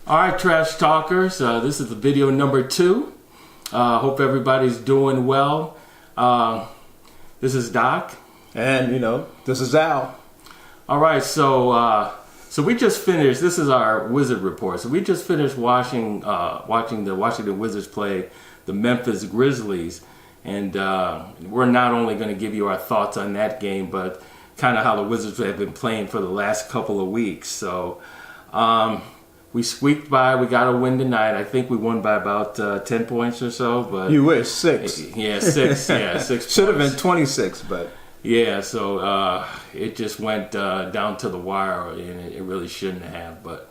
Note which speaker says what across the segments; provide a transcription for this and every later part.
Speaker 1: All right, Trash Talkers, this is the video number 2. Hope everybody's doing well. This is Doc.
Speaker 2: And, this is Al.
Speaker 1: All right, so we just finished, this is our Wizard report. So we just finished watching the Washington Wizards play the Memphis Grizzlies. And we're not only going to give you our thoughts on that game, but kind of how the Wizards have been playing for the last couple of weeks. So we squeaked by. We got a win tonight. I think we won by about 10 points or so. But
Speaker 2: you wish 6.
Speaker 1: Yeah, 6. Yeah, 6.
Speaker 2: Should have been 26, but
Speaker 1: yeah. So it just went down to the wire, and it really shouldn't have. But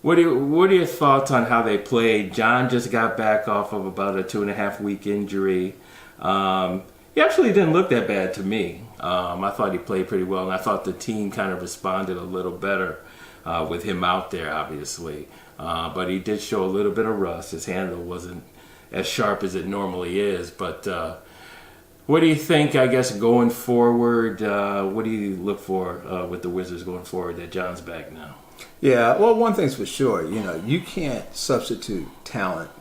Speaker 1: what are your thoughts on how they played? John just got back off of about a 2.5-week injury. He actually didn't look that bad to me. I thought he played pretty well, and I thought the team kind of responded a little better with him out there, obviously. But he did show a little bit of rust. His handle wasn't as sharp as it normally is. But what do you think, I guess, going forward? What do you look for with the Wizards going forward that John's back now?
Speaker 2: Yeah, well, one thing's for sure. You can't substitute talent.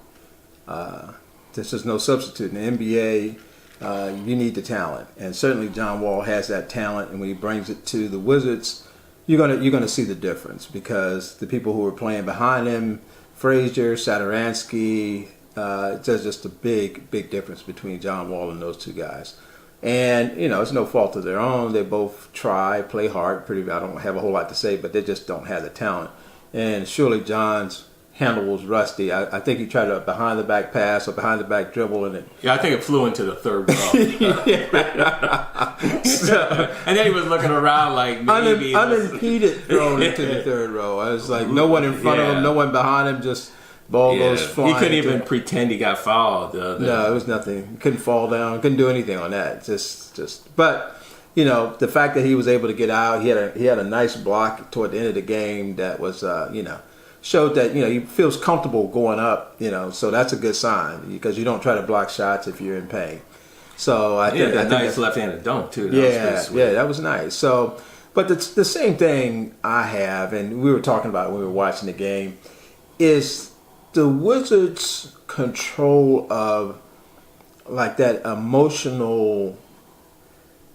Speaker 2: There's just no substitute. In the NBA, you need the talent. And certainly John Wall has that talent. And when he brings it to the Wizards, you're gonna see the difference, because the people who are playing behind him, Frazier, Satoransky, there's just a big difference between John Wall and those two guys. And it's no fault of their own. They both try, play hard. I don't have a whole lot to say, but they just don't have the talent. And surely John's handle was rusty. I think he tried a behind the back pass or behind the back dribble, and
Speaker 1: I think it flew into the third row. And then he was looking around like maybe
Speaker 2: unimpeded thrown into the third row. I was like, no one in front of him, no one behind him, just ball goes flying.
Speaker 1: He couldn't even pretend he got fouled.
Speaker 2: No, it was nothing. He couldn't fall down. Couldn't do anything on that. But the fact that he was able to get out, he had a nice block toward the end of the game that was showed that he feels comfortable going up. So that's a good sign, because you don't try to block shots if you're in pain. So I think
Speaker 1: that nice left-handed dunk too.
Speaker 2: That was nice. So, but the same thing I have, and we were talking about it when we were watching the game, is the Wizards' control of like that emotional,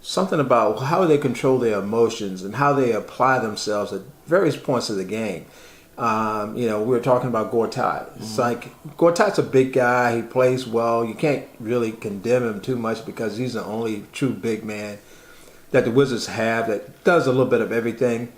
Speaker 2: something about how they control their emotions and how they apply themselves at various points of the game. We were talking about Gortat. It's like Gortat's a big guy. He plays well. You can't really condemn him too much, because he's the only true big man that the Wizards have that does a little bit of everything.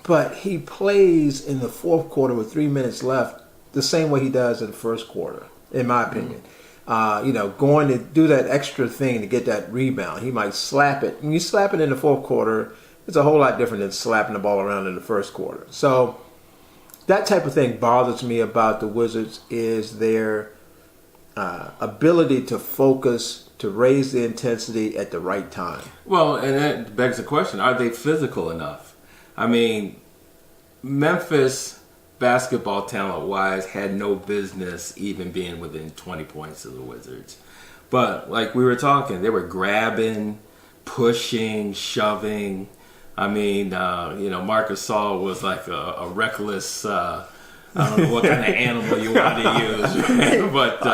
Speaker 2: But he plays in the fourth quarter with 3 minutes left the same way he does in the first quarter, in my opinion. Going to do that extra thing to get that rebound. He might slap it. When you slap it in the fourth quarter, it's a whole lot different than slapping the ball around in the first quarter. So that type of thing bothers me about the Wizards, is their ability to focus, to raise the intensity at the right time.
Speaker 1: Well, and that begs the question, are they physical enough? I mean, Memphis, basketball talent-wise, had no business even being within 20 points of the Wizards. But like we were talking, they were grabbing, pushing, shoving. I mean, Marc Gasol was like a reckless, I don't know what kind of animal you want to use, but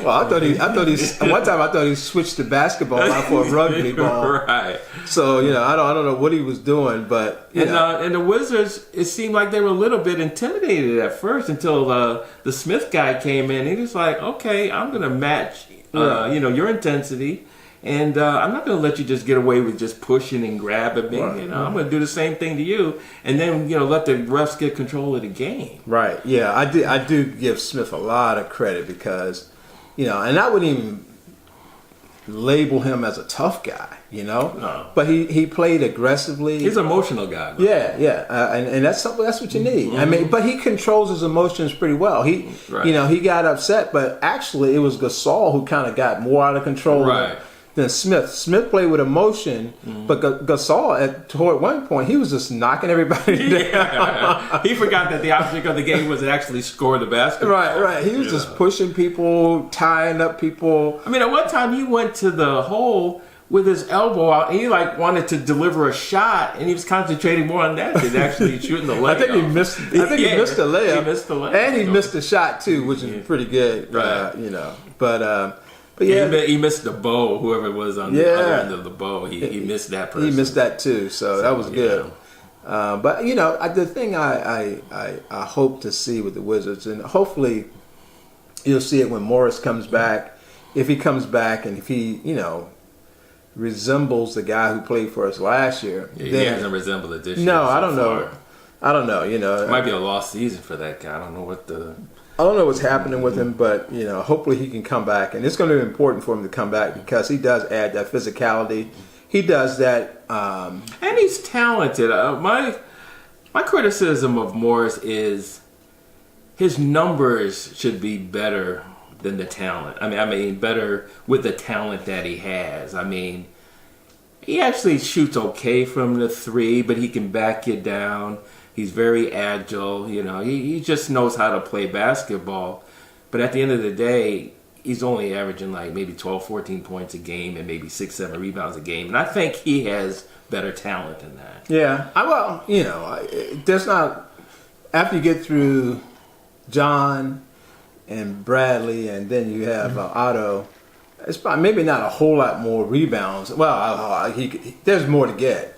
Speaker 2: one time I thought he switched the basketball out for a rugby ball.
Speaker 1: Right.
Speaker 2: So I don't know what he was doing, but
Speaker 1: and the Wizards, it seemed like they were a little bit intimidated at first until the Smith guy came in. He was like, okay, I'm going to match, your intensity. And I'm not going to let you just get away with just pushing and grabbing me.
Speaker 2: Right.
Speaker 1: I'm going to do the same thing to you, and then let the refs get control of the game.
Speaker 2: Right. Yeah, I do give Smith a lot of credit, because, and I wouldn't even label him as a tough guy,
Speaker 1: No.
Speaker 2: But he played aggressively.
Speaker 1: He's an emotional guy. Bro.
Speaker 2: Yeah. And that's what you need.
Speaker 1: Mm-hmm.
Speaker 2: I mean, but he controls his emotions pretty well. He got upset, but actually it was Gasol who kind of got more out of control.
Speaker 1: Right.
Speaker 2: Than Smith. Smith played with emotion, but Gasol, toward one point, he was just knocking everybody down.
Speaker 1: He forgot that the object of the game was to actually score the basketball.
Speaker 2: Right. He was just pushing people, tying up people.
Speaker 1: I mean, at one time he went to the hole with his elbow out. He like wanted to deliver a shot, and he was concentrating more on that than actually shooting the layup.
Speaker 2: I think he missed. I think he missed the layup.
Speaker 1: He missed the layup,
Speaker 2: and he missed the shot too, which is pretty good.
Speaker 1: Right.
Speaker 2: But yeah,
Speaker 1: he missed the bow. Whoever it was on the other end of the bow, he missed that person.
Speaker 2: He missed that too. So that was good. But the thing I hope to see with the Wizards, and hopefully you'll see it when Morris comes back. If he comes back, and if he resembles the guy who played for us last year,
Speaker 1: he hasn't resembled it this year.
Speaker 2: No,
Speaker 1: so
Speaker 2: I don't know.
Speaker 1: far.
Speaker 2: I don't know.
Speaker 1: It might be a lost season for that guy. I don't know
Speaker 2: what's happening with him, but hopefully he can come back, and it's going to be important for him to come back because he does add that physicality. He does that,
Speaker 1: and he's talented. My criticism of Morris is his numbers should be better than the talent. I mean, better with the talent that he has. I mean, he actually shoots okay from the three, but he can back you down. He's very agile. He just knows how to play basketball. But at the end of the day, he's only averaging like maybe 12, 14 points a game and maybe 6, 7 rebounds a game. And I think he has better talent than that.
Speaker 2: Yeah. There's not, after you get through John and Bradley, and then you have Otto, it's probably maybe not a whole lot more rebounds. Well, there's more to get.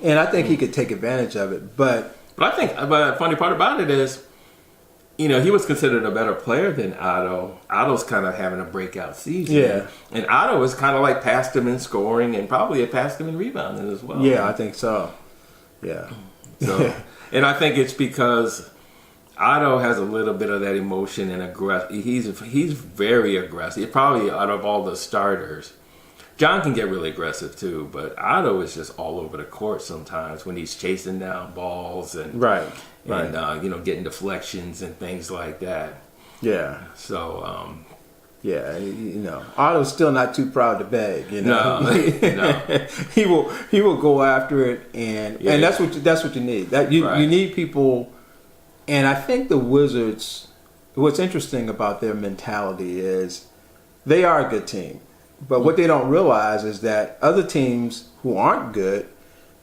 Speaker 2: And I think he could take advantage of it. But
Speaker 1: I think the funny part about it is, he was considered a better player than Otto. Otto's kind of having a breakout season.
Speaker 2: Yeah.
Speaker 1: And Otto was kind of like passed him in scoring and probably had passed him in rebounding as well.
Speaker 2: Yeah, I think so. Yeah.
Speaker 1: So, and I think it's because Otto has a little bit of that emotion and he's very aggressive. Probably out of all the starters. John can get really aggressive too, but Otto is just all over the court sometimes when he's chasing down balls and getting deflections and things like that.
Speaker 2: Yeah.
Speaker 1: So
Speaker 2: Otto's still not too proud to beg.
Speaker 1: No.
Speaker 2: he will go after it, and that's what you need. You need people, and I think the Wizards. What's interesting about their mentality is they are a good team. But what they don't realize is that other teams who aren't good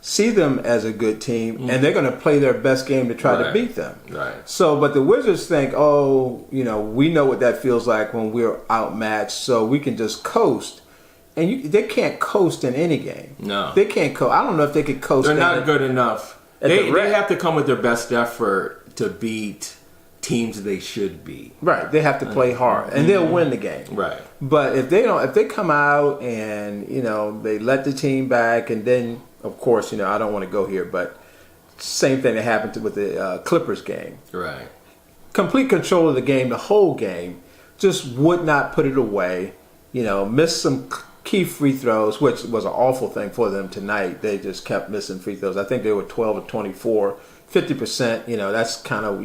Speaker 2: see them as a good team, and they're going to play their best game to try to beat them.
Speaker 1: Right.
Speaker 2: So, but the Wizards think, we know what that feels like when we're outmatched, so we can just coast. And they can't coast in any game.
Speaker 1: No.
Speaker 2: They can't coast. I don't know if they could coast.
Speaker 1: They're not good enough. They have to come with their best effort to beat teams they should beat.
Speaker 2: Right. They have to play hard, and they'll win the game.
Speaker 1: Right.
Speaker 2: But if they come out and they let the team back, and then of course I don't want to go here, but same thing that happened with the Clippers game.
Speaker 1: Right.
Speaker 2: Complete control of the game, the whole game, just would not put it away. Missed some key free throws, which was an awful thing for them tonight. They just kept missing free throws. I think they were 12 of 24, 50%. That's kind of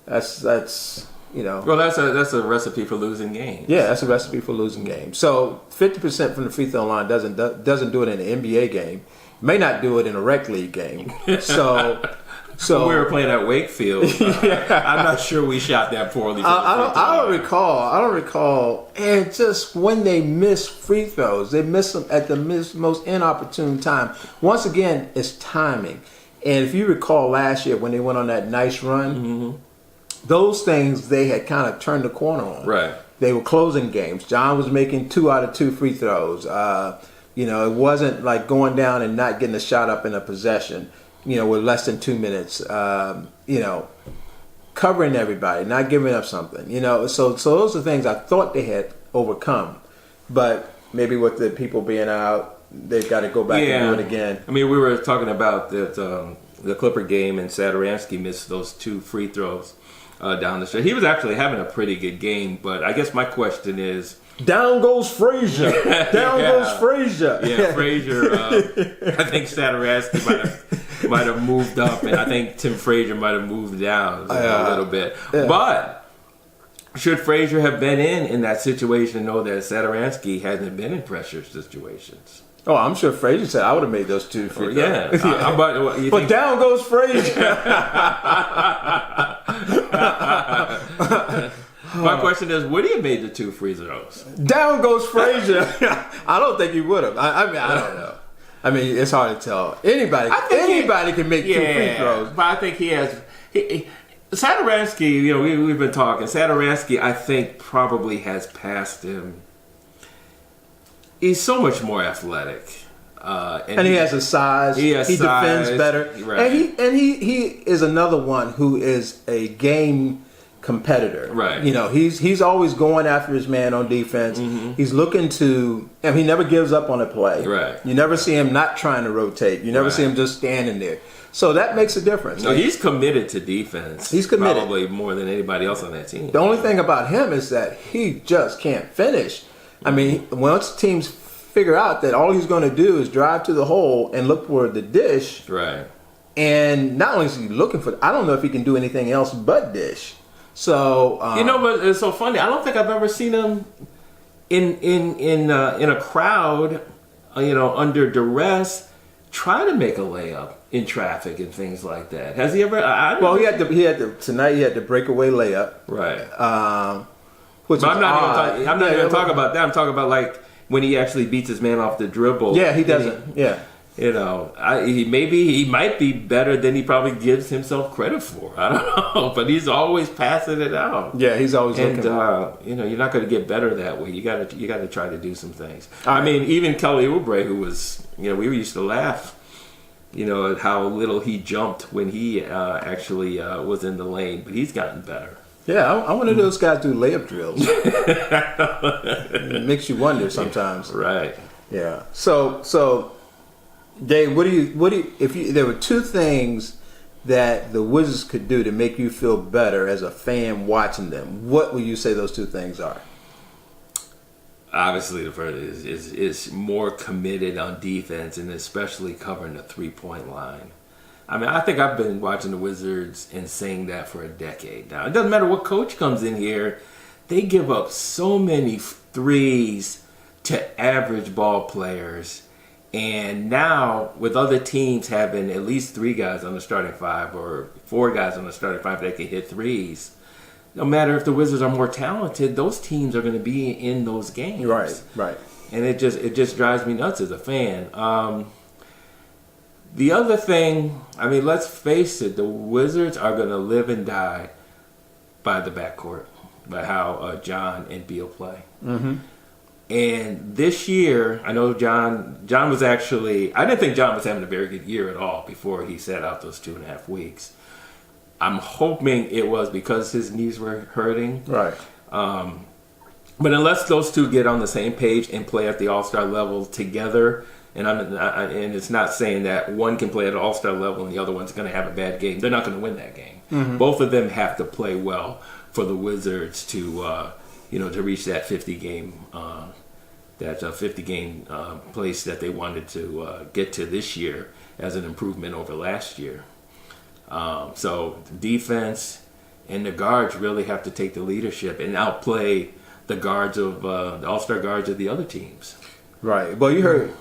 Speaker 2: That's
Speaker 1: Well, that's a recipe for losing games.
Speaker 2: Yeah, that's a recipe for losing games. So 50% from the free throw line doesn't do it in an NBA game. May not do it in a rec league game. So
Speaker 1: when we were playing at Wakefield, I'm not sure we shot that poorly.
Speaker 2: I don't recall. And just when they miss free throws, they miss them at the most inopportune time. Once again, it's timing. And if you recall last year when they went on that nice run, those things they had kind of turned the corner on.
Speaker 1: Right.
Speaker 2: They were closing games. John was making 2 out of 2 free throws. It wasn't like going down and not getting a shot up in a possession, with less than 2 minutes. Covering everybody, not giving up something. So those are things I thought they had overcome. But maybe with the people being out, they've got to go back and do it again.
Speaker 1: I mean, we were talking about the Clipper game, and Satoransky missed those 2 free throws down the stretch. He was actually having a pretty good game, but I guess my question is,
Speaker 2: down goes Frazier. Goes Frazier.
Speaker 1: Yeah, Frazier. I think Satoransky might have moved up, and I think Tim Frazier might have moved down a little bit. Yeah. But should Frazier have been in that situation and know that Satoransky hasn't been in pressure situations?
Speaker 2: Oh, I'm sure Frazier said I would have made those 2 free throws.
Speaker 1: Yeah.
Speaker 2: But down goes Frazier.
Speaker 1: My question is, would he have made the 2 free throws?
Speaker 2: Down goes Frazier. I don't think he would have. I mean, I don't know. I mean, it's hard to tell. Anybody can make 2 free throws.
Speaker 1: But I think he has. Satoransky, you know, we've been talking. Satoransky, I think, probably has passed him. He's so much more athletic.
Speaker 2: And he has a size. He
Speaker 1: defends
Speaker 2: better.
Speaker 1: Right.
Speaker 2: And he is another one who is a game competitor.
Speaker 1: Right.
Speaker 2: You know, he's always going after his man on defense. Mm-hmm. He's looking to, and he never gives up on a play.
Speaker 1: Right.
Speaker 2: You never see him not trying to rotate. You never see him just standing there. So that makes a difference.
Speaker 1: No, he's committed to defense.
Speaker 2: He's committed.
Speaker 1: Probably more than anybody else on that team.
Speaker 2: The only thing about him is that he just can't finish. I mean, once teams figure out that all he's going to do is drive to the hole and look for the dish.
Speaker 1: Right.
Speaker 2: And not only is he looking for, I don't know if he can do anything else but dish. So
Speaker 1: you know, but it's so funny. I don't think I've ever seen him in a crowd, you know, under duress, try to make a layup in traffic and things like that. Has he ever?
Speaker 2: Well, he had tonight. He had the breakaway layup.
Speaker 1: Right.
Speaker 2: Which
Speaker 1: but I'm not even talking about that. I'm talking about like when he actually beats his man off the dribble.
Speaker 2: Yeah, he doesn't. Yeah.
Speaker 1: You know, he might be better than he probably gives himself credit for. I don't know, but he's always passing it out.
Speaker 2: Yeah, he's always
Speaker 1: and
Speaker 2: looking.
Speaker 1: You know, you're not going to get better that way. You got to try to do some things. I mean, even Kelly Oubre, who was, you know, we used to laugh, you know, at how little he jumped when he actually was in the lane, but he's gotten better.
Speaker 2: Yeah, I wonder if those guys do layup drills. It makes you wonder sometimes.
Speaker 1: Right.
Speaker 2: Yeah. So. Dave, what do you if there were 2 things that the Wizards could do to make you feel better as a fan watching them, what would you say those 2 things are?
Speaker 1: Obviously, the first is more committed on defense and especially covering the 3-point line. I mean, I think I've been watching the Wizards and saying that for a decade now. It doesn't matter what coach comes in here; they give up so many threes to average ball players. And now, with other teams having at least 3 guys on the starting 5 or 4 guys on the starting 5 that can hit threes, no matter if the Wizards are more talented, those teams are going to be in those games.
Speaker 2: Right.
Speaker 1: And it just drives me nuts as a fan. The other thing, I mean, let's face it, the Wizards are going to live and die by the backcourt, by how John and Beal play. Mm-hmm. And this year, I know John was actually, I didn't think John was having a very good year at all before he sat out those 2.5 weeks. I'm hoping it was because his knees were hurting.
Speaker 2: Right.
Speaker 1: But unless those 2 get on the same page and play at the All-Star level together, and it's not saying that one can play at an All-Star level and the other one's going to have a bad game. They're not going to win that game. Mm-hmm. Both of them have to play well for the Wizards to to reach that 50 game place that they wanted to get to this year as an improvement over last year. So defense and the guards really have to take the leadership and outplay the guards of the All-Star guards of the other teams.
Speaker 2: Right. Well, you heard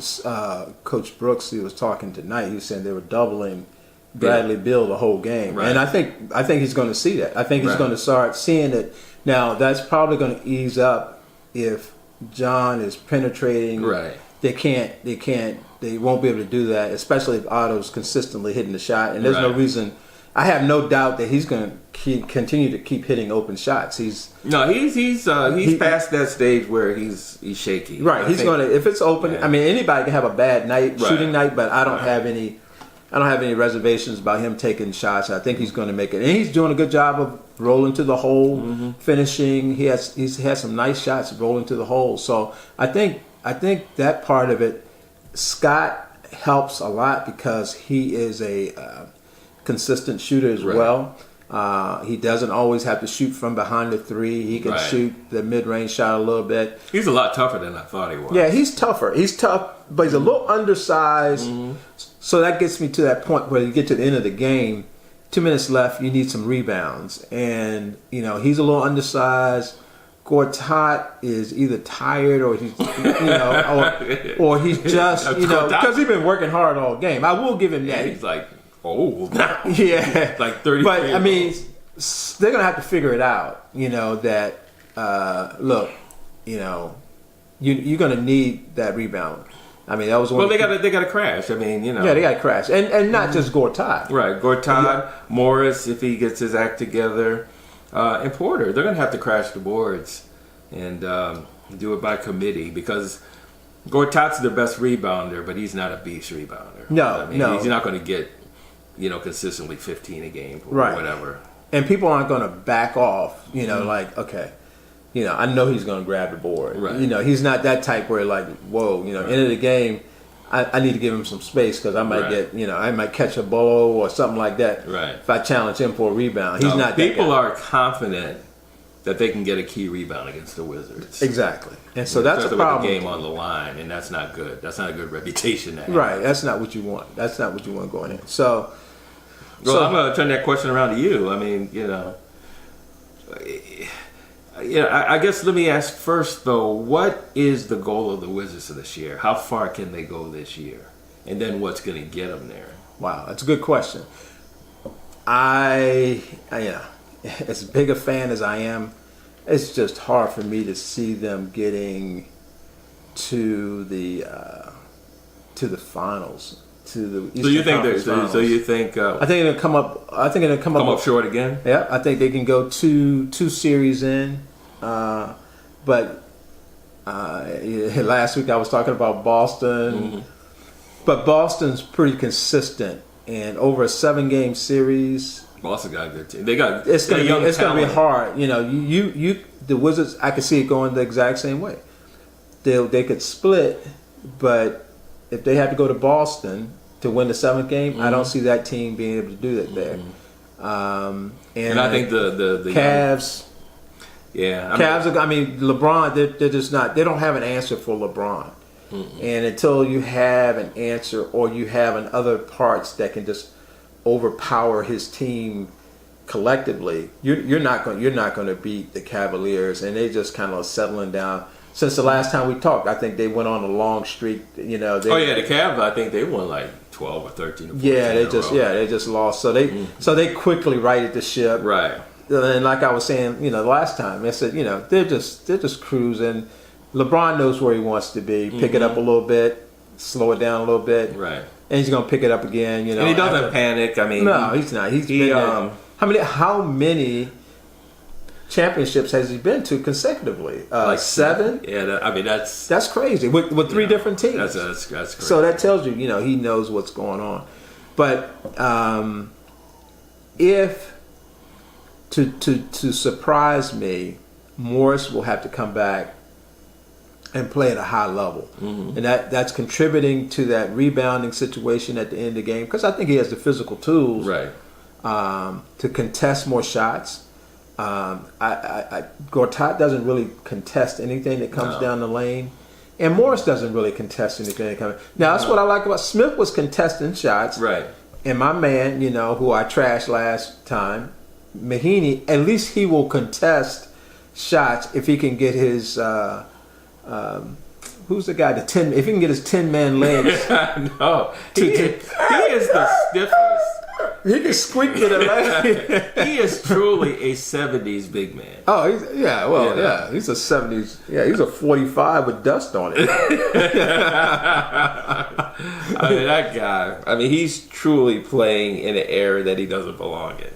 Speaker 2: Coach Brooks. He was talking tonight. He was saying they were doubling Bradley Beal the whole game,
Speaker 1: right.
Speaker 2: And I think he's going to see that. I think he's going to start seeing it. Now, that's probably going to ease up if John is penetrating.
Speaker 1: Right.
Speaker 2: They won't be able to do that, especially if Otto's consistently hitting the shot. And there's no reason. I have no doubt that he's going to continue to keep hitting open shots. He's past that stage where he's shaky. Right. He's going to, if it's open. Yeah. I mean, anybody can have a bad night, shooting night, but I don't have any reservations about him taking shots. I think he's going to make it, and he's doing a good job of rolling to the hole, finishing. He's had some nice shots rolling to the hole. So I think that part of it, Scott helps a lot because he is a consistent shooter as well. He doesn't always have to shoot from behind the 3. He can shoot the mid-range shot a little bit.
Speaker 1: He's a lot tougher than I thought he was.
Speaker 2: Yeah, he's tougher. He's tough, but he's a little undersized. So that gets me to that point where you get to the end of the game, 2 minutes left, you need some rebounds. And, he's a little undersized. Gortat is either tired or he's, or he's just, because he's been working hard all game. I will give him that.
Speaker 1: Yeah, he's like old now.
Speaker 2: Yeah.
Speaker 1: Like 30.
Speaker 2: But, I mean, they're going to have to figure it out, that look, you know, you're going to need that rebound. I mean, that was one.
Speaker 1: Well, they got to crash. I mean, you know.
Speaker 2: Yeah, they got to crash, and not just Gortat.
Speaker 1: Right, Gortat, Morris, if he gets his act together, and Porter. They're going to have to crash the boards and do it by committee because Gortat's the best rebounder, but he's not a beast rebounder.
Speaker 2: No, no.
Speaker 1: He's not going to get, consistently 15 a game or
Speaker 2: Right.
Speaker 1: whatever.
Speaker 2: And people aren't going to back off, like, okay, I know he's going to grab the board.
Speaker 1: Right.
Speaker 2: He's not that type where like, whoa, end of the game, I need to give him some space because I might
Speaker 1: Right.
Speaker 2: get, I might catch a ball or something like that.
Speaker 1: Right.
Speaker 2: If I challenge him for a rebound, he's not that
Speaker 1: People
Speaker 2: guy.
Speaker 1: are confident that they can get a key rebound against the Wizards.
Speaker 2: Exactly. And so that's a
Speaker 1: Especially
Speaker 2: problem.
Speaker 1: with the game on the line, and that's not good. That's not a good reputation to have.
Speaker 2: Right. That's not what you want. That's not what you want going in. So,
Speaker 1: Well, I'm going to turn that question around to you. I mean, I guess let me ask first, though, what is the goal of the Wizards this year? How far can they go this year? And then what's going to get them there?
Speaker 2: wow, that's a good question. As big a fan as I am, it's just hard for me to see them getting to the finals, to the Eastern
Speaker 1: So you think
Speaker 2: Conference
Speaker 1: so
Speaker 2: Finals.
Speaker 1: you think
Speaker 2: I think it'll come up.
Speaker 1: come up short again?
Speaker 2: Yeah, I think they can go two series in, but last week I was talking about Boston,
Speaker 1: Mm-hmm.
Speaker 2: but Boston's pretty consistent, and over a 7-game series.
Speaker 1: Boston got a good team. They got
Speaker 2: It's gonna
Speaker 1: young
Speaker 2: be
Speaker 1: talent.
Speaker 2: hard. You the Wizards. I could see it going the exact same way. They could split, but if they had to go to Boston to win the 7th game, I don't see that team being able to do that there.
Speaker 1: And I think the
Speaker 2: Cavs.
Speaker 1: yeah,
Speaker 2: Cavs. LeBron. They're just not. They don't have an answer for LeBron. And until you have an answer, or you have in other parts that can just overpower his team collectively, you're not going to beat the Cavaliers, and they just kind of settling down. Since the last time we talked, I think they went on a long streak.
Speaker 1: the Cavs. I think they won like 12 or 13. Or 14
Speaker 2: they just lost. So they quickly righted the ship.
Speaker 1: right.
Speaker 2: And like I was saying, last time I said, they're just cruising. LeBron knows where he wants to be. Pick it up a little bit, slow it down a little bit,
Speaker 1: Right.
Speaker 2: and he's gonna pick it up again.
Speaker 1: And he doesn't panic. I mean,
Speaker 2: No, he's not. He's been there. How many championships has he been to consecutively? 7.
Speaker 1: Yeah, that's
Speaker 2: That's crazy with 3 different teams.
Speaker 1: That's crazy.
Speaker 2: So that tells you, he knows what's going on. But if to surprise me, Morris will have to come back and play at a high level, and that's contributing to that rebounding situation at the end of the game, because I think he has the physical tools
Speaker 1: right.
Speaker 2: To contest more shots. Gortat doesn't really contest anything that comes down the lane, and Morris doesn't really contest anything that comes. Now that's what I like about Smith, was contesting shots,
Speaker 1: Right.
Speaker 2: and my man, who I trashed last time, Mahiney, at least he will contest shots if he can get his. Who's the guy? If he can get his 10-man legs,
Speaker 1: No, he is the stiffest.
Speaker 2: he can squeak it a leg.
Speaker 1: He is truly a 70s big man.
Speaker 2: Oh, he's a 70s. Yeah, he's a 45 with dust on it.
Speaker 1: I mean, that guy. He's truly playing in an era that he doesn't belong in.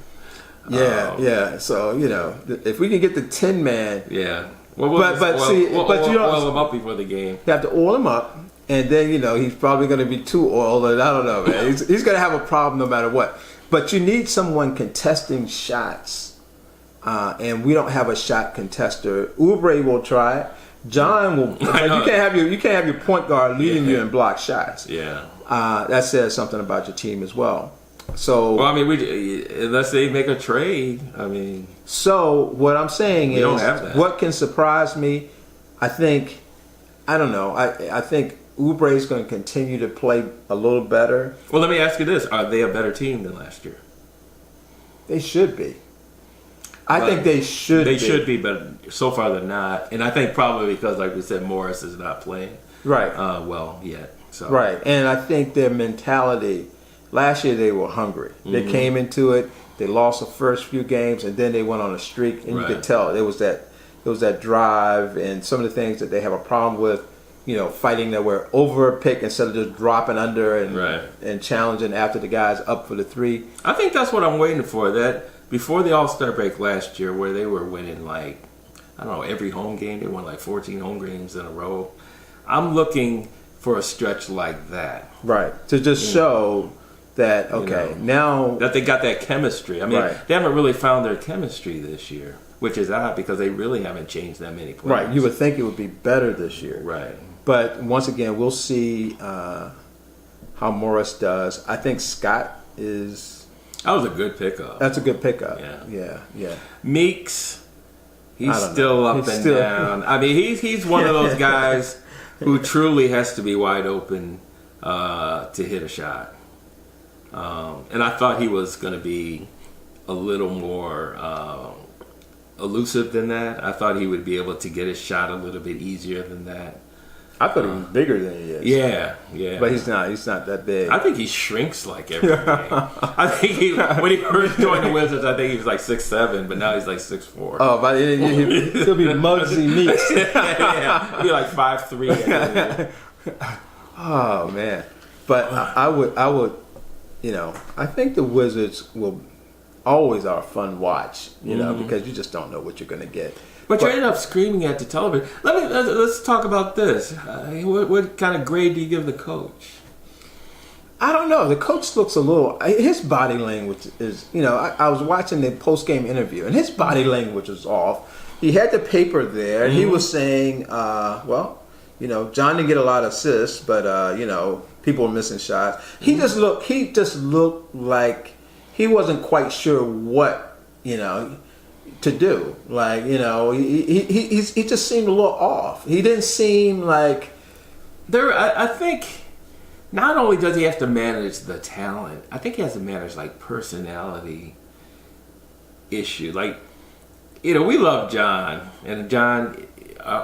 Speaker 2: Yeah. So if we can get the 10-man,
Speaker 1: Yeah. Well,
Speaker 2: But you know-
Speaker 1: oil him up before the game.
Speaker 2: you have to oil him up, and then he's probably going to be too oiled, and I don't know, man. He's going to have a problem no matter what. But you need someone contesting shots, and we don't have a shot contester. Oubre will try it. John will. But you can't have your point guard leading you in block shots.
Speaker 1: Yeah.
Speaker 2: That says something about your team as well. So,
Speaker 1: Well, unless they make a trade,
Speaker 2: So what I'm saying
Speaker 1: We don't
Speaker 2: is,
Speaker 1: have that.
Speaker 2: what can surprise me, I don't know. I think Oubre is going to continue to play a little better.
Speaker 1: Well, let me ask you this: are they a better team than last year?
Speaker 2: They should be. I
Speaker 1: But
Speaker 2: think they should.
Speaker 1: They should be, but so far they're not. And I think probably because, like we said, Morris is not playing
Speaker 2: Right.
Speaker 1: well yet. So
Speaker 2: Right. And I think their mentality. Last year they were hungry. They
Speaker 1: Mm-hmm.
Speaker 2: came into it. They lost the first few games, and then they went on a streak, and you
Speaker 1: Right.
Speaker 2: could tell it was it was that drive and some of the things that they have a problem with. Fighting that were over a pick instead of just dropping under and challenging after the guy's up for the three.
Speaker 1: I think that's what I'm waiting for. That before the All-Star break last year, where they were winning every home game, they won 14 home games in a row. I'm looking for a stretch like that.
Speaker 2: Right. To just show that, now...
Speaker 1: that they got that chemistry. I mean, they haven't really found their chemistry this year, which is odd because they really haven't changed that many players.
Speaker 2: Right. You would think it would be better this year.
Speaker 1: Right.
Speaker 2: But once again, we'll see how Morris does. I think Scott is...
Speaker 1: That was a good pickup.
Speaker 2: That's a good pickup.
Speaker 1: Yeah. Meeks, he's still up and down. I mean, he's one of those guys who truly has to be wide open to hit a shot. And I thought he was going to be a little more elusive than that. I thought he would be able to get his shot a little bit easier than that.
Speaker 2: I thought he was bigger than he is.
Speaker 1: Yeah.
Speaker 2: But he's not. He's not that big.
Speaker 1: I think he shrinks every game. I think when he first joined the Wizards, I think he was 6'7", but now he's 6'4".
Speaker 2: Oh, but he'll be Muggsy Meeks.
Speaker 1: He'll be 5'3".
Speaker 2: Oh man! But I would. I think the Wizards will always are a fun watch. Because you just don't know what you're going to get.
Speaker 1: But you ended up screaming at the television. Let's talk about this. What kind of grade do you give the coach?
Speaker 2: I don't know. The coach looks a little. His body language is. I was watching the post game interview, and his body language was off. He had the paper there, and he was saying, John didn't get a lot of assists, but people were missing shots. He just looked like he wasn't quite sure what to do. He just seemed a little off. He didn't seem like
Speaker 1: I think not only does he have to manage the talent, I think he has to manage personality issue. We love John, and John,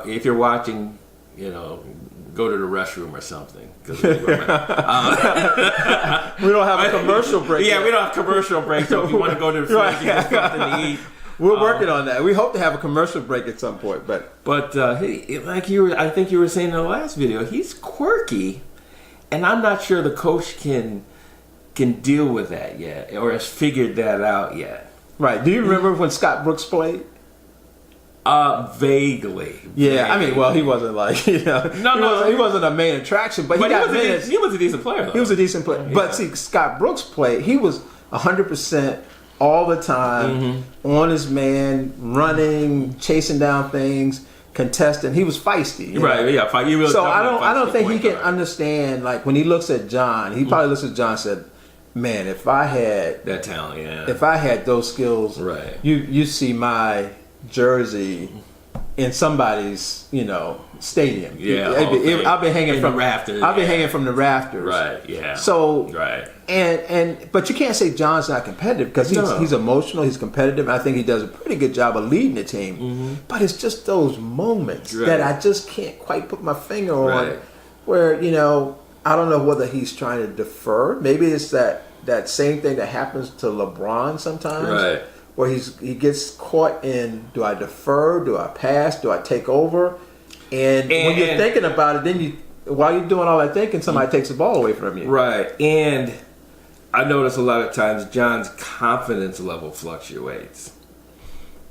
Speaker 1: if you're watching, go to the restroom or something. We don't
Speaker 2: have a commercial break.
Speaker 1: Yeah, we don't have commercial break. So if you want to go to the fridge and get something to eat.
Speaker 2: We're working on that. We hope to have a commercial break at some point, but
Speaker 1: I think you were saying in the last video, he's quirky, and I'm not sure the coach can deal with that yet, or has figured that out yet.
Speaker 2: Right? Do you remember when Scott Brooks played?
Speaker 1: Vaguely.
Speaker 2: Yeah, I mean, well, he wasn't he wasn't a main attraction, but he got minutes.
Speaker 1: He was a decent player, though.
Speaker 2: He was a decent player, but see, Scott Brooks played. He was 100%. All the time, on his man, running, chasing down things, contesting. He was feisty,
Speaker 1: right? Yeah, he really.
Speaker 2: So I don't think he can understand. When he looks at John, he probably looks at John and said, "Man, if I had
Speaker 1: that talent,
Speaker 2: if I had those skills,
Speaker 1: right?
Speaker 2: You see my jersey in somebody's stadium.
Speaker 1: Yeah,
Speaker 2: I've been hanging from
Speaker 1: the rafters.
Speaker 2: I've been hanging from the rafters.
Speaker 1: Right. Yeah.
Speaker 2: So
Speaker 1: right.
Speaker 2: But you can't say John's not competitive because he's emotional. He's competitive. I think he does a pretty good job of leading the team. But it's just those moments that I just can't quite put my finger on. Where I don't know whether he's trying to defer. Maybe it's that same thing that happens to LeBron sometimes.
Speaker 1: Right.
Speaker 2: Where he gets caught in, do I defer? Do I pass? Do I take over? And when you're thinking about it, then while you're doing all that thinking, somebody takes the ball away from you.
Speaker 1: Right. And I notice a lot of times John's confidence level fluctuates.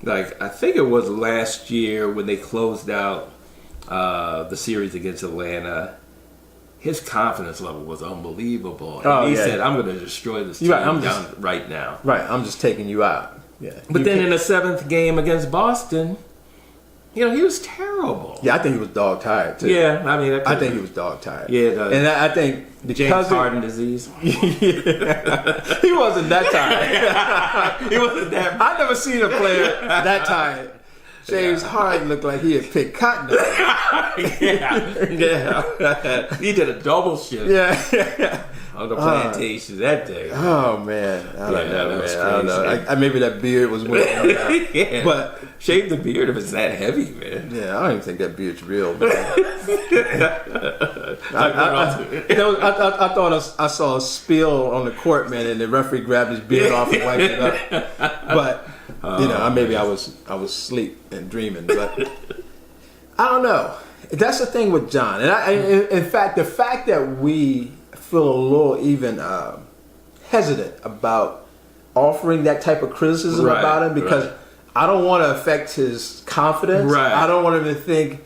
Speaker 1: I think it was last year when they closed out the series against Atlanta. His confidence level was unbelievable. And he said, I'm going to destroy this team right now.
Speaker 2: Right. I'm just taking you out. Yeah.
Speaker 1: But then in the 7th game against Boston, he was terrible.
Speaker 2: Yeah, I think he was dog tired too.
Speaker 1: Yeah, I mean,
Speaker 2: I think he was dog tired.
Speaker 1: Yeah,
Speaker 2: and I think
Speaker 1: James Harden disease.
Speaker 2: He wasn't that tired.
Speaker 1: He wasn't that.
Speaker 2: I never seen a player that tired. James Harden looked like he had picked cotton.
Speaker 1: Yeah. He did a double shift.
Speaker 2: Yeah.
Speaker 1: On the plantation that day.
Speaker 2: Oh man, I don't know. Maybe that beard was winning.
Speaker 1: Yeah.
Speaker 2: But
Speaker 1: shave the beard if it's that heavy, man.
Speaker 2: Yeah, I don't even think that beard's real. Man. I thought I saw a spill on the court, man, and the referee grabbed his beard off and wiped it up. But Maybe I was asleep and dreaming, but I don't know. That's the thing with John, and in fact, the fact that we feel a little even hesitant about offering that type of criticism about him because I don't want to affect his confidence.
Speaker 1: Right.
Speaker 2: I don't want him to think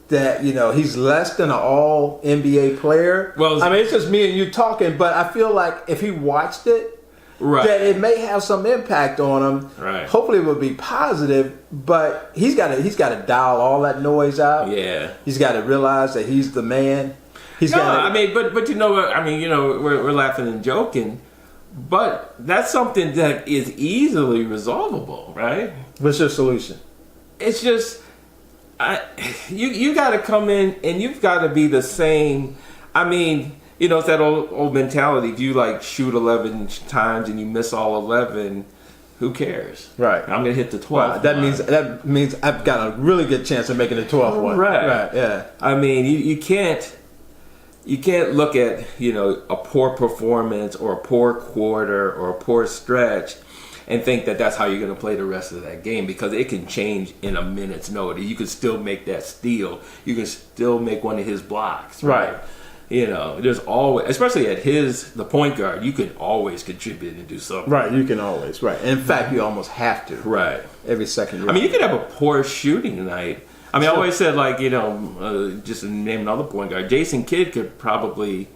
Speaker 2: that he's less than an all NBA player.
Speaker 1: Well,
Speaker 2: I mean, it's just me and you talking, but I feel like if he watched it, that it may have some impact on him.
Speaker 1: Right.
Speaker 2: Hopefully, it will be positive, but he's got to dial all that noise out.
Speaker 1: Yeah.
Speaker 2: He's got to realize that he's the man. But
Speaker 1: you know what? I mean, we're laughing and joking, but that's something that is easily resolvable, right?
Speaker 2: What's your solution?
Speaker 1: It's just, you got to come in and you've got to be the same. I mean, it's that old mentality. If you shoot 11 times and you miss all 11, who cares?
Speaker 2: Right.
Speaker 1: I'm gonna hit the 12th.
Speaker 2: Well, that means I've got a really good chance of making the 12th one.
Speaker 1: Right.
Speaker 2: Yeah.
Speaker 1: I mean, you can't look at a poor performance or a poor quarter or a poor stretch and think that that's how you're going to play the rest of that game, because it can change in a minute's notice. You can still make that steal. You can still make one of his blocks. Right. There's always, especially at the point guard, you can always contribute and do something.
Speaker 2: Right, you can always. Right. And in fact, you almost have to.
Speaker 1: Right.
Speaker 2: Every second.
Speaker 1: You could have a poor shooting night. I always said, just to name another point guard, Jason Kidd could probably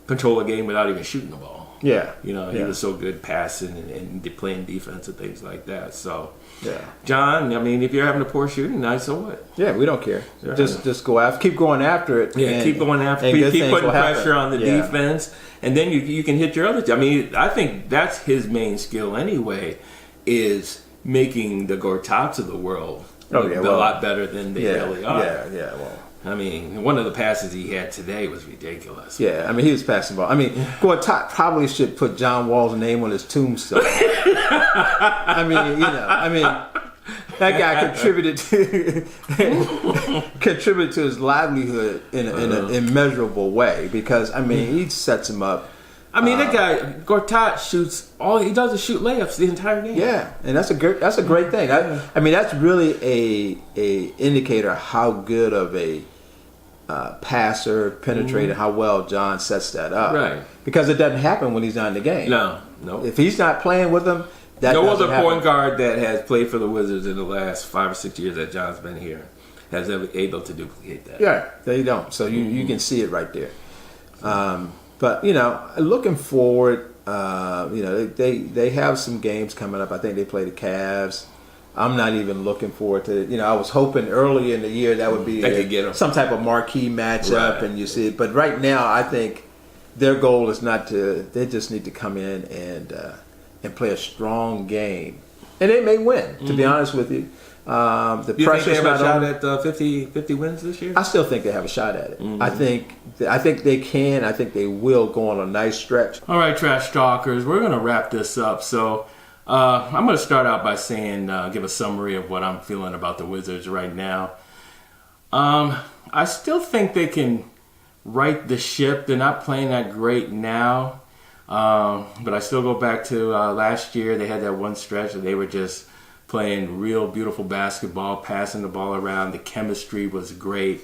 Speaker 1: control a game without even shooting the ball.
Speaker 2: Yeah.
Speaker 1: He was so good passing and playing defense and things like that. So,
Speaker 2: yeah.
Speaker 1: John, if you're having a poor shooting night, so what?
Speaker 2: Yeah, we don't care. Yeah. Just go after, keep going after it.
Speaker 1: Yeah, keep going after it. Keep putting pressure on the defense, and then you can hit your other team. I think that's his main skill anyway, is making the Gortats of the world look a lot better than they really are.
Speaker 2: Yeah. Well,
Speaker 1: one of the passes he had today was ridiculous.
Speaker 2: Yeah, he was passing the ball. Gortat probably should put John Wall's name on his tombstone. That guy contributed to his livelihood in an immeasurable way, because he sets him up.
Speaker 1: That guy Gortat shoots. All he does is shoot layups the entire game.
Speaker 2: Yeah, and that's a great thing. That's really a indicator how good of a passer, penetrator, how well John sets that up.
Speaker 1: Right.
Speaker 2: Because it doesn't happen when he's not in the game.
Speaker 1: No.
Speaker 2: If he's not playing with them,
Speaker 1: no other point guard that has played for the Wizards in the last 5 or 6 years that John's been here has ever able to duplicate that.
Speaker 2: Yeah, they don't. So you can see it right there. But looking forward, they have some games coming up. I think they play the Cavs. I'm not even looking forward to it. I was hoping early in the year that would be some type of marquee matchup, and you see it. But right now, I think their goal is not to. They just need to come in and play a strong game, and they may win. To be honest with you.
Speaker 1: You think they have a shot at 50 wins this year?
Speaker 2: I still think they have a shot at it. Mm-hmm. I think they can. I think they will go on a nice stretch.
Speaker 1: All right, Trash Talkers, we're going to wrap this up. So I'm going to start out by saying, give a summary of what I'm feeling about the Wizards right now. I still think they can right the ship. They're not playing that great now. But I still go back to last year. They had that one stretch and they were just playing real beautiful basketball, passing the ball around. The chemistry was great.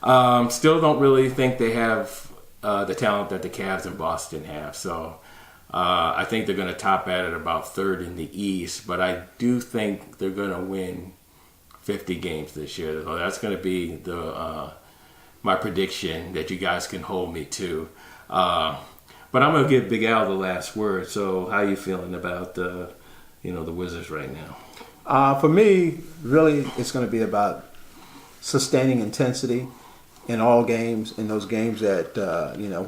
Speaker 1: Still don't really think they have the talent that the Cavs and Boston have. So I think they're going to top at it about third in the East. But I do think they're going to win 50 games this year. So that's going to be my prediction that you guys can hold me to. But I'm going to give Big Al the last word. So how are you feeling about the Wizards right now?
Speaker 2: For me, really, it's going to be about sustaining intensity in all games. In those games that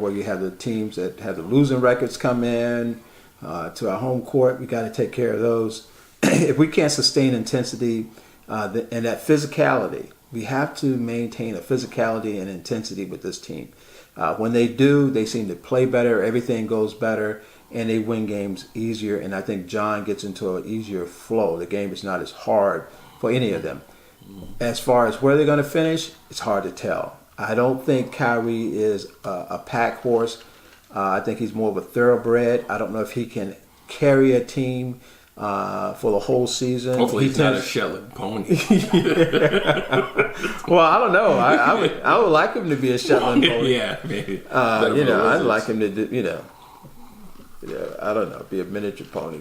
Speaker 2: where you have the teams that have the losing records come in to our home court, we got to take care of those. If we can't sustain intensity and that physicality, we have to maintain a physicality and intensity with this team. When they do, they seem to play better. Everything goes better. And they win games easier, and I think John gets into an easier flow. The game is not as hard for any of them. As far as where they're going to finish, it's hard to tell. I don't think Kyrie is a pack horse. I think he's more of a thoroughbred. I don't know if he can carry a team for the whole season.
Speaker 1: Hopefully,
Speaker 2: He
Speaker 1: he's not a
Speaker 2: tends-
Speaker 1: Shetland pony.
Speaker 2: Well, I don't know. I would like him to be a Shetland pony.
Speaker 1: Yeah, maybe.
Speaker 2: I'd like him to do, I don't know, be a miniature pony,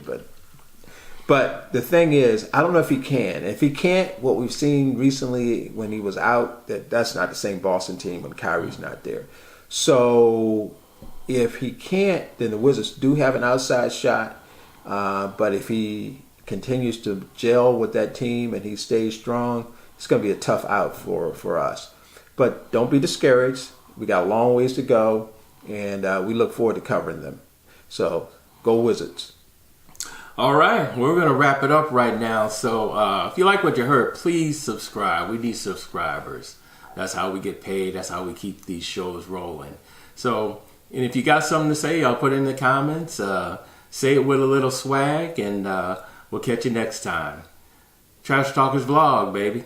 Speaker 2: but the thing is, I don't know if he can. If he can't, what we've seen recently when he was out, that's not the same Boston team when Kyrie's not there. So if he can't, then the Wizards do have an outside shot. But if he continues to gel with that team and he stays strong, it's going to be a tough out for us. But don't be discouraged. We got a long ways to go, and we look forward to covering them. So go Wizards.
Speaker 1: All right, we're going to wrap it up right now. So if you like what you heard, please subscribe. We need subscribers. That's how we get paid. That's how we keep these shows rolling. So, and if you got something to say, I'll put it in the comments. Say it with a little swag, and we'll catch you next time. Trash Talkers Vlog, baby.